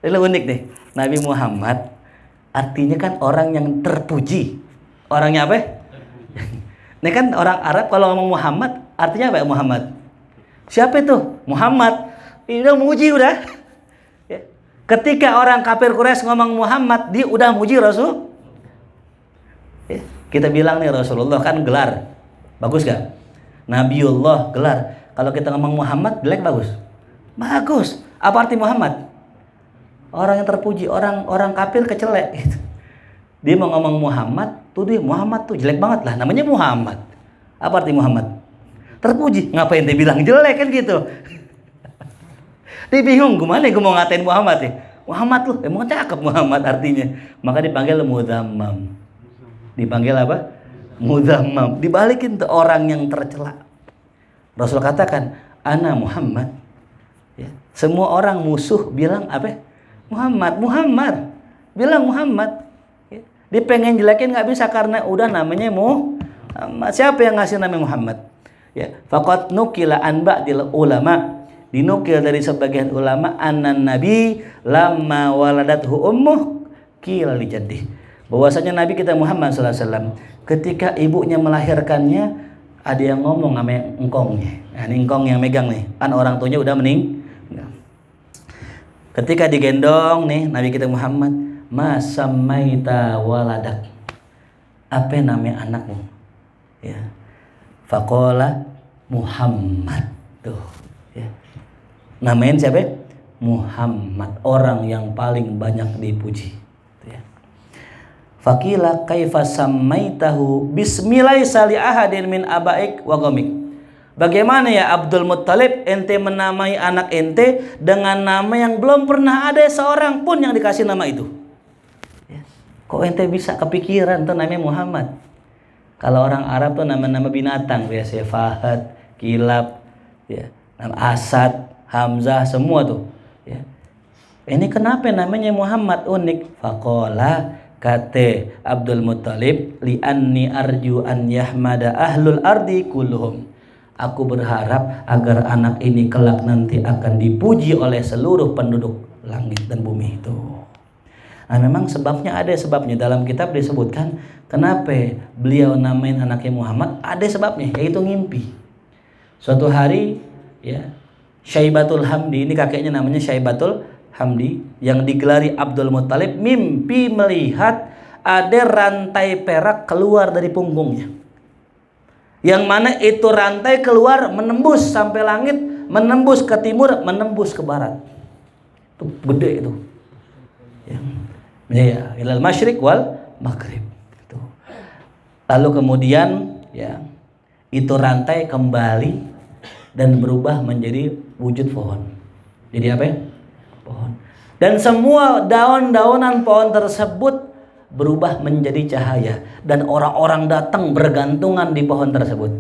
Ini unik nih. Nabi Muhammad artinya kan orang yang terpuji. Orangnya apa? Ini kan orang Arab kalau ngomong Muhammad artinya apa ya Muhammad? Siapa itu? Muhammad. Ini udah muji udah. Ketika orang kafir Quraisy ngomong Muhammad, dia udah muji Rasul. Kita bilang nih Rasulullah kan gelar. Bagus gak? Nabiullah gelar. Kalau kita ngomong Muhammad jelek bagus? Bagus. Apa arti Muhammad? Orang yang terpuji, orang kafir kecelek gitu. Dia mau ngomong Muhammad, dia Muhammad tuh jelek banget lah, namanya Muhammad. Apa arti Muhammad? Terpuji. Ngapain dia bilang jelek kan gitu? Dia bingung, gimana gue mau ngatain Muhammad ya? Muhammad loh, emang cakep Muhammad artinya. Maka dipanggil mudzammam. Dipanggil apa? Mudzammam. Dibalikin tuh orang yang tercela. Rasul katakan, ana Muhammad. Ya. Semua orang musuh bilang apa? Muhammad. Bilang Muhammad. Ya. Dia pengen jelekin nggak bisa karena udah namanya Muhammad. Siapa yang ngasih nama Muhammad? Ya. Faqad nukila an ba'dil ulama. Dinukil dari sebagian ulama anan nabi lamma waladathu ummuh qila li jaddih. Bahwasanya Nabi kita Muhammad sallallahu alaihi wasallam ketika ibunya melahirkannya ada yang ngomong sama engkongnya. Nah, ini engkong yang megang nih. Kan orang tuanya udah ketika digendong nih Nabi kita Muhammad, ma samaita waladak. Apa namanya anakmu? Ya. Faqala Muhammad. Tuh, ya. Namain siapa? Muhammad, orang yang paling banyak dipuji. Ya. Faqila kaifa sammaitahu bismillahi li ahadin min abaik wa qaumik. Bagaimana ya Abdul Muttalib ente menamai anak ente dengan nama yang belum pernah ada seorang pun yang dikasih nama itu? Ya. Kok ente bisa kepikiran tuh namanya Muhammad? Kalau orang Arab tuh nama-nama binatang biasanya Fahad, Kilab, ya, nama Asad, Hamzah, semua tuh. Ya. Ini kenapa namanya Muhammad unik? Faqala kate Abdul Muttalib li anni arju an yahmada ahlul ardi kulluhum. Aku berharap agar anak ini kelak nanti akan dipuji oleh seluruh penduduk langit dan bumi itu. Nah, memang sebabnya ada sebabnya dalam kitab disebutkan kenapa beliau namain anaknya Muhammad, ada sebabnya yaitu ngimpi. Suatu hari ya Syaibatul Hamdi, ini kakeknya namanya Syaibatul Hamdi, yang digelari Abdul Muttalib, mimpi melihat ada rantai perak keluar dari punggungnya. Yang mana itu rantai keluar menembus sampai langit, menembus ke timur, menembus ke barat. Itu gede itu. Ya, ilal masyriq wal maghrib. Itu. Lalu kemudian ya itu rantai kembali dan berubah menjadi wujud pohon. Jadi apa ya? Pohon. Dan semua daun-daunan pohon tersebut berubah menjadi cahaya. Dan orang-orang datang bergantungan di pohon tersebut.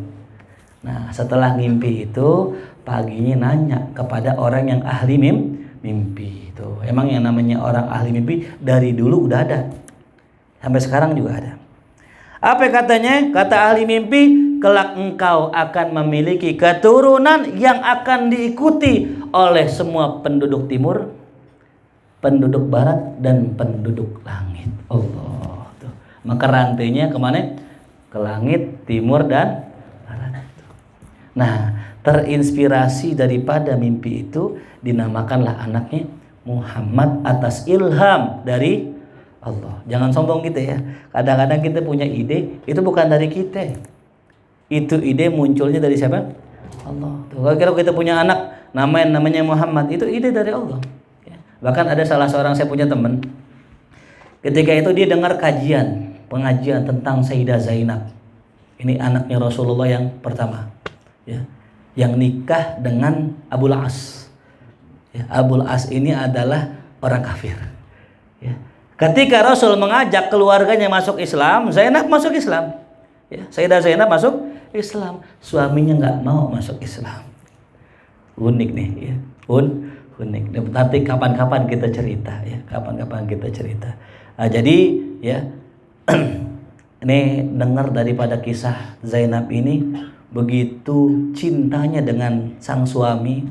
Nah, setelah mimpi itu, paginya nanya kepada orang yang ahli mimpi itu. Emang yang namanya orang ahli mimpi dari dulu udah ada. Sampai sekarang juga ada. Apa katanya? Kata ahli mimpi, kelak engkau akan memiliki keturunan yang akan diikuti oleh semua penduduk timur, penduduk barat, dan penduduk langit. Allah. Tuh. Maka rantainya kemana? Ke langit, timur, dan barat. Nah, terinspirasi daripada mimpi itu dinamakanlah anaknya Muhammad atas ilham dari Allah. Jangan sombong kita ya. Kadang-kadang kita punya ide, itu bukan dari kita. Itu ide munculnya dari siapa? Allah. Kalau kita punya anak namanya Muhammad, itu ide dari Allah. Ya. Bahkan ada salah seorang saya punya teman. Ketika itu dia dengar pengajian tentang Sayyidah Zainab. Ini anaknya Rasulullah yang pertama. Ya. Yang nikah dengan Abul As. Ya, Abul As ini adalah orang kafir. Ya. Ketika Rasul mengajak keluarganya masuk Islam, Zainab masuk Islam. Ya, Sayyidah Zainab masuk Islam, suaminya nggak mau masuk Islam. Unik nih, ya. Unik. Nanti kapan-kapan kita cerita, ya. Kapan-kapan kita cerita. Nah, jadi, ya, ini dengar daripada kisah Zainab ini begitu cintanya dengan sang suami,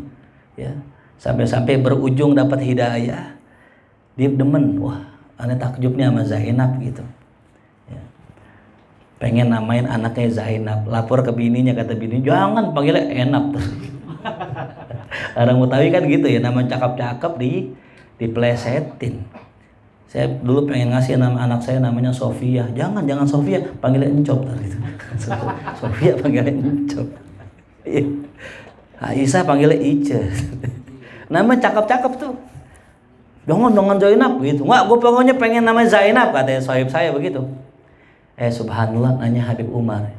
ya, sampai-sampai berujung dapat hidayah. Dia demen, wah. Aneh takjubnya sama Zainab gitu. Ya. Pengen namain anaknya Zainab. Lapor ke bininya, kata bini, jangan panggilnya Enap. Orang Betawi kan gitu ya, nama cakep-cakep diplesetin. Saya dulu pengen ngasih nama anak saya namanya Sofia. Jangan Sofia, panggilnya Encop gitu. Sofia panggilnya Encop. Aisyah panggilnya Ice. Nama cakep-cakep tuh. Jangan dengan Zainab gitu. Enggak, gue pokoknya pengen nama Zainab, katanya sahib saya begitu. Subhanallah, nanya Habib Umar.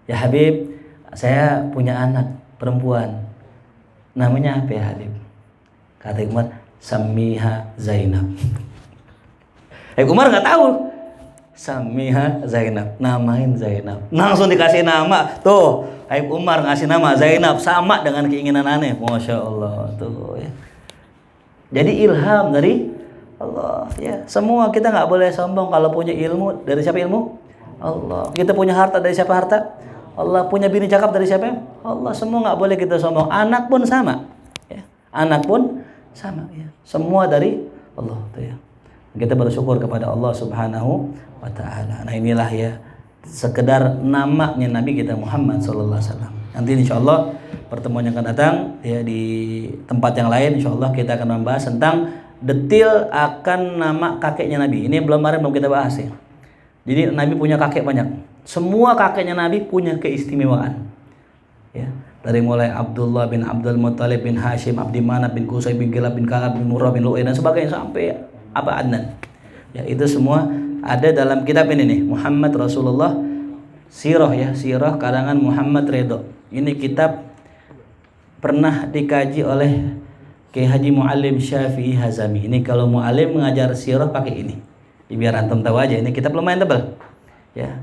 Ya Habib, saya punya anak perempuan. Namanya apa ya Habib? Kata Umar, Samiha Zainab. Umar nggak tahu. Samiha Zainab, namain Zainab. Langsung dikasih nama. Tuh, Habib Umar ngasih nama Zainab sama dengan keinginan aneh. Masya Allah tuh ya. Jadi ilham dari Allah ya. Semua kita nggak boleh sombong kalau punya ilmu. Dari siapa ilmu? Allah. Kita punya harta dari siapa harta? Allah. Punya bini cakap dari siapa? Allah. Semua nggak boleh kita sombong. Anak pun sama. Ya. Anak pun sama. Ya. Semua dari Allah. Tuh, ya. Kita bersyukur kepada Allah Subhanahu wa Ta'ala. Nah inilah ya sekedar namanya Nabi kita Muhammad Sallallahu Alaihi Wasallam. Nanti insya Allah pertemuan yang akan datang ya di tempat yang lain, insya Allah kita akan membahas tentang detail akan nama kakeknya Nabi. Ini belum kita bahas ya. Jadi Nabi punya kakek banyak. Semua kakeknya Nabi punya keistimewaan. Ya, dari mulai Abdullah bin Abdul Muttalib bin Hashim, Abdi Manaf bin Qusay bin Kilab bin Ka'ab bin Murrah bin Lu'ay dan sebagainya sampai Adnan. Ya, itu semua ada dalam kitab ini nih, Muhammad Rasulullah Sirah ya, Sirah karangan Muhammad Ridho. Ini kitab pernah dikaji oleh Kiai Haji Muallim Syafi'i Hazami. Ini kalau muallim mengajar sirah pakai ini. Biar antum tahu aja, ini kitab lumayan tebal. Ya.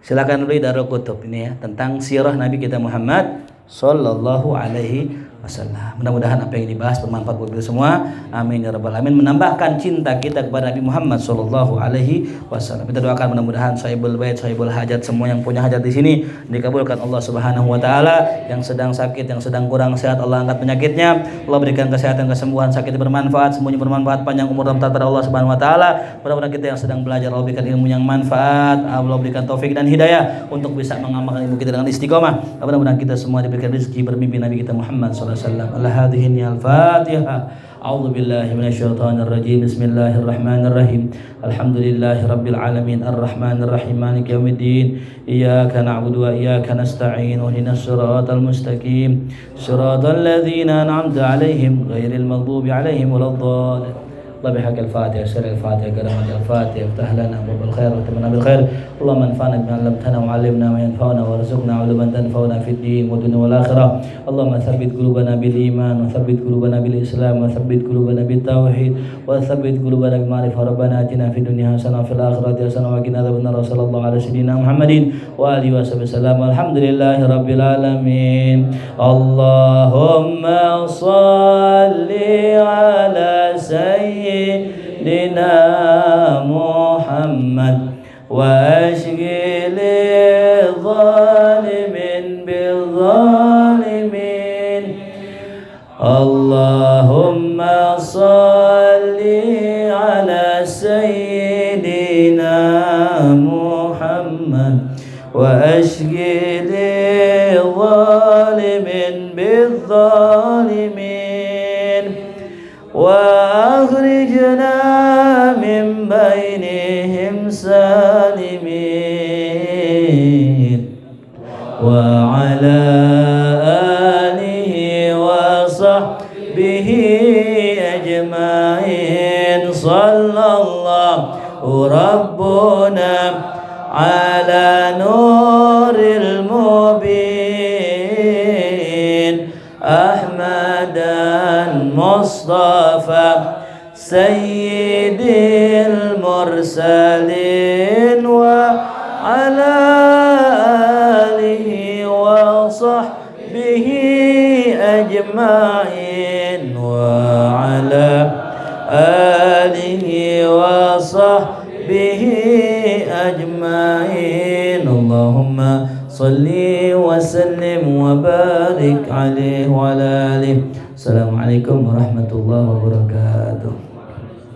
Silakan beli Darul Kutub ini ya, tentang sirah Nabi kita Muhammad sallallahu alaihi wasallam. Mudah-mudahan apa yang dibahas bermanfaat buat kita semua. Amin ya rabbal alamin. Menambahkan cinta kita kepada Nabi Muhammad sallallahu alaihi wasallam. Kita doakan mudah-mudahan sahibul bait, sahibul hajat, semua yang punya hajat di sini dikabulkan Allah Subhanahu wa taala. Yang sedang sakit, yang sedang kurang sehat, Allah angkat penyakitnya. Allah berikan kesehatan, kesembuhan, sakitnya bermanfaat, semuanya bermanfaat, panjang umur dan taat Allah Subhanahu wa taala. Mudah-mudahan kita yang sedang belajar Allah berikan ilmu yang manfaat. Allah berikan taufik dan hidayah untuk bisa mengamalkan ilmu kita dengan istiqomah. Mudah-mudahan kita semua diberikan rezeki bermimpi Nabi kita Muhammad sallallahu alaihi wasallam. Al-hadhihi al-Fatihah. A'udzu billahi minasyaitonir rajim. Bismillahirrahmanirrahim. Alhamdulillahi rabbil alamin arrahmanir rahim maliki yaumiddin. Iyyaka na'budu wa iyyaka nasta'in. Ihdinas siratal mustaqim. Siratal ladzina an'amta 'alaihim ghairil maghdubi 'alaihim waladdallin. الله بحق الفاتحة سر الفاتحة كلمة الفاتحة افتح لنا أبواب الخير واتمنا بالخير اللهم انفعنا بما علمتنا وعلمنا ما ينفعنا وارزقنا علما تنفعنا في الدين والدنيا والآخرة اللهم ثبت قلوبنا بالإيمان وثبت قلوبنا بالإسلام وثبت قلوبنا بالتوحيد وثبت قلوبنا بالمعرفة ربنا آتنا في الدنيا حسنة وفي الآخرة حسنة وقنا عذاب النار صلى الله على سيدنا محمد وآله وصحبه وسلم والحمد لله رب العالمين اللهم صل على سيدنا محمد وأشغل الظالمين بالظالمين اللهم صل على سيدنا محمد وأشغل الظالمين بالظالمين وأخرجنا من بينهم سالمين وعلى آله وصحبه أجمعين صلى الله ربنا على نور المبين أحمد المصطفى سيد المرسلين وعلى آله وصحبه أجمعين وعلى آله وصحبه أجمعين اللهم صل وسلم وبارك عليه وعلى آله. السلام عليكم ورحمة الله وبركاته.